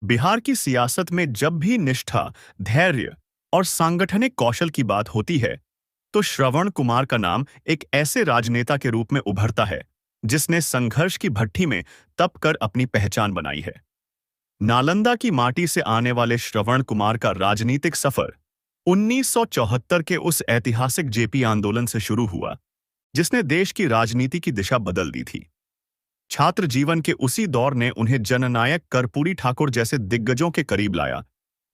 बिहार की सियासत में जब भी निष्ठा, धैर्य और सांगठनिक कौशल की बात होती है, तो श्रवण कुमार का नाम एक ऐसे राजनेता के रूप में उभरता है, जिसने संघर्ष की भट्ठी में तप कर अपनी पहचान बनाई है। नालंदा की माटी से आने वाले श्रवण कुमार का राजनीतिक सफर 1974 के उस ऐतिहासिक जेपी आंदोलन से शुरू हुआ, जिसने देश की राजनीति की दिशा बदल दी थी। छात्र जीवन के उसी दौर ने उन्हें जननायक कर्पूरी ठाकुर जैसे दिग्गजों के करीब लाया,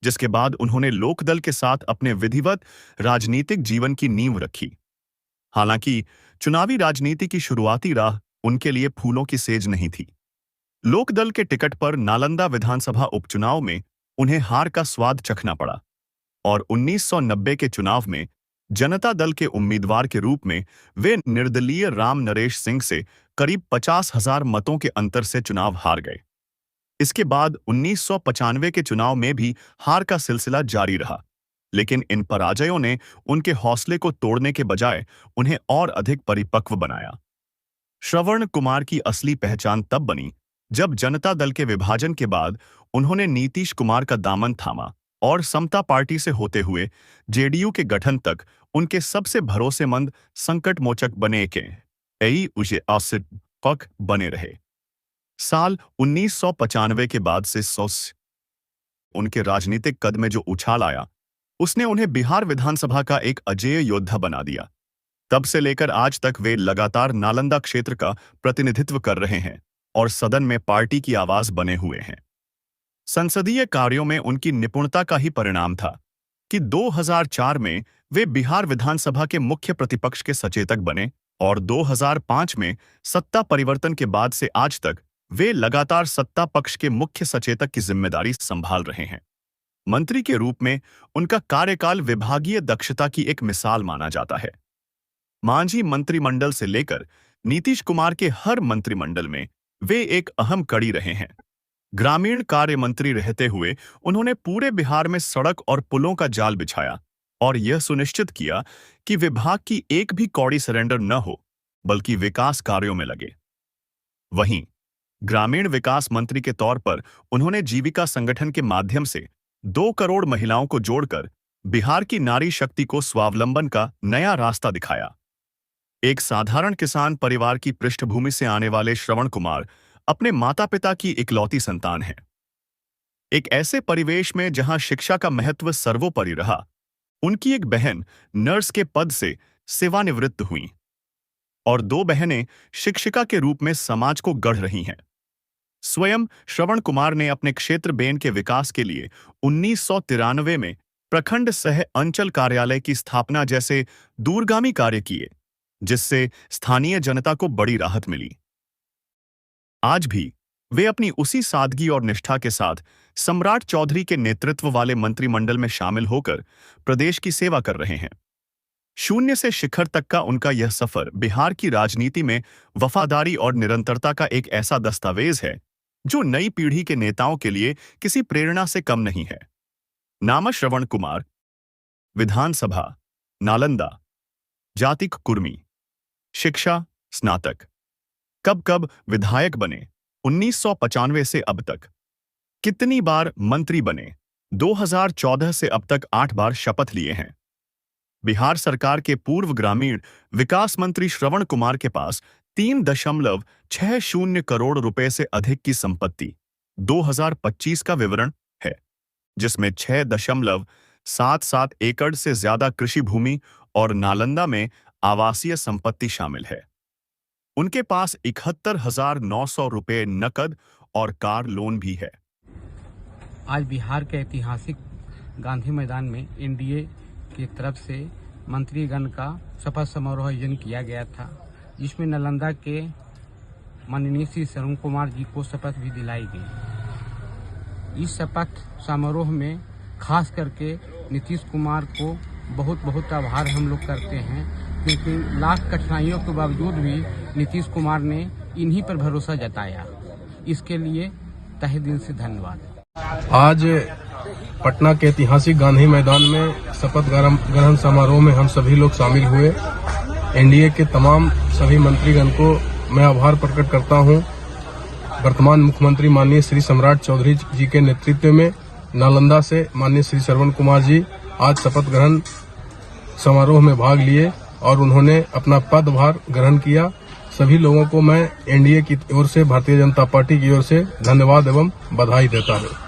जिसके बाद उन्होंने लोकदल के साथ अपने विधिवत राजनीतिक जीवन की नींव रखी। हालांकि चुनावी राजनीति की शुरुआती राह उनके लिए फूलों की सेज नहीं थी। लोकदल के टिकट पर नालंदा विधानसभा उपचुनाव में उन्हें हार का स्वाद चखना पड़ा और 1990 के चुनाव में जनता दल के उम्मीदवार के रूप में वे निर्दलीय राम नरेश सिंह से करीब 50,000 मतों के अंतर से चुनाव हार गए। इसके बाद 1995 के चुनाव में भी हार का सिलसिला जारी रहा, लेकिन इन पराजयों ने उनके हौसले को तोड़ने के बजाय उन्हें और अधिक परिपक्व बनाया। श्रवण कुमार की असली पहचान तब बनी जब जनता दल के विभाजन के बाद उन्होंने नीतीश कुमार का दामन थामा और समता पार्टी से होते हुए जेडीयू के गठन तक उनके सबसे भरोसेमंद संकटमोचक बने के उसे आसिक बने रहे। साल 1995 के बाद से उनके राजनीतिक कद में जो उछाल आया, उसने उन्हें बिहार विधानसभा का एक अजेय योद्धा बना दिया। तब से लेकर आज तक वे लगातार नालंदा क्षेत्र का प्रतिनिधित्व कर रहे हैं और सदन में पार्टी की आवाज बने हुए हैं। संसदीय कार्यों में उनकी निपुणता का ही परिणाम था कि 2004 में वे बिहार विधानसभा के मुख्य प्रतिपक्ष के सचेतक बने और 2005 में सत्ता परिवर्तन के बाद से आज तक वे लगातार सत्ता पक्ष के मुख्य सचेतक की जिम्मेदारी संभाल रहे हैं। मंत्री के रूप में उनका कार्यकाल विभागीय दक्षता की एक मिसाल माना जाता है। मांझी मंत्रिमंडल से लेकर नीतीश कुमार के हर मंत्रिमंडल में वे एक अहम कड़ी रहे हैं। ग्रामीण कार्य मंत्री रहते हुए उन्होंने पूरे बिहार में सड़क और पुलों का जाल बिछाया और यह सुनिश्चित किया कि विभाग की एक भी कौड़ी सरेंडर न हो, बल्कि विकास कार्यों में लगे। वहीं ग्रामीण विकास मंत्री के तौर पर उन्होंने जीविका संगठन के माध्यम से 2 करोड़ महिलाओं को जोड़कर बिहार की नारी शक्ति को स्वावलंबन का नया रास्ता दिखाया। एक साधारण किसान परिवार की पृष्ठभूमि से आने वाले श्रवण कुमार अपने माता-पिता की इकलौती संतान हैं। एक ऐसे परिवेश में जहां शिक्षा का महत्व सर्वोपरि रहा, उनकी एक बहन नर्स के पद से सेवानिवृत्त हुई और 2 बहनें शिक्षिका के रूप में समाज को गढ़ रही हैं। स्वयं श्रवण कुमार ने अपने क्षेत्र बेन के विकास के लिए 1993 में प्रखंड सह अंचल कार्यालय की स्थापना जैसे दूरगामी कार्य किए, जिससे स्थानीय जनता को बड़ी राहत मिली। आज भी वे अपनी उसी सादगी और निष्ठा के साथ सम्राट चौधरी के नेतृत्व वाले मंत्रिमंडल में शामिल होकर प्रदेश की सेवा कर रहे हैं। शून्य से शिखर तक का उनका यह सफर बिहार की राजनीति में वफादारी और निरंतरता का एक ऐसा दस्तावेज है जो नई पीढ़ी के नेताओं के लिए किसी प्रेरणा से कम नहीं है। नाम श्रवण कुमार, विधानसभा नालंदा, जाति कुर्मी, शिक्षा स्नातक, कब कब विधायक बने 1995 से अब तक, कितनी बार मंत्री बने, 2014 से अब तक 8 बार शपथ लिए हैं। बिहार सरकार के पूर्व ग्रामीण विकास मंत्री श्रवण कुमार के पास 3.60 करोड़ रुपए से अधिक की संपत्ति 2025 का विवरण है, जिसमें 6.77 एकड़ से ज्यादा कृषि भूमि और नालंदा में आवासीय संपत्ति शामिल है। उनके पास 71,900 रुपए नकद और कार लोन भी है। आज बिहार के ऐतिहासिक गांधी मैदान में एनडीए की तरफ से मंत्रीगण का शपथ समारोह आयोजन किया गया था, जिसमें नालंदा के माननीय श्री श्रवण कुमार जी को शपथ भी दिलाई गई। इस शपथ समारोह में खास करके नीतीश कुमार को बहुत बहुत आभार हम लोग करते हैं, क्योंकि लाख कठिनाइयों के बावजूद भी नीतीश कुमार ने इन्हीं पर भरोसा जताया। इसके लिए तहे दिल से धन्यवाद। आज पटना के ऐतिहासिक गांधी मैदान में शपथ ग्रहण समारोह में हम सभी लोग शामिल हुए। एनडीए के तमाम सभी मंत्रीगण को मैं आभार प्रकट करता हूं। वर्तमान मुख्यमंत्री माननीय श्री सम्राट चौधरी जी के नेतृत्व में नालंदा से माननीय श्री श्रवण कुमार जी आज शपथ ग्रहण समारोह में भाग लिए और उन्होंने अपना पदभार ग्रहण किया। सभी लोगों को मैं एनडीए की ओर से, भारतीय जनता पार्टी की ओर से धन्यवाद एवं बधाई देता हूं।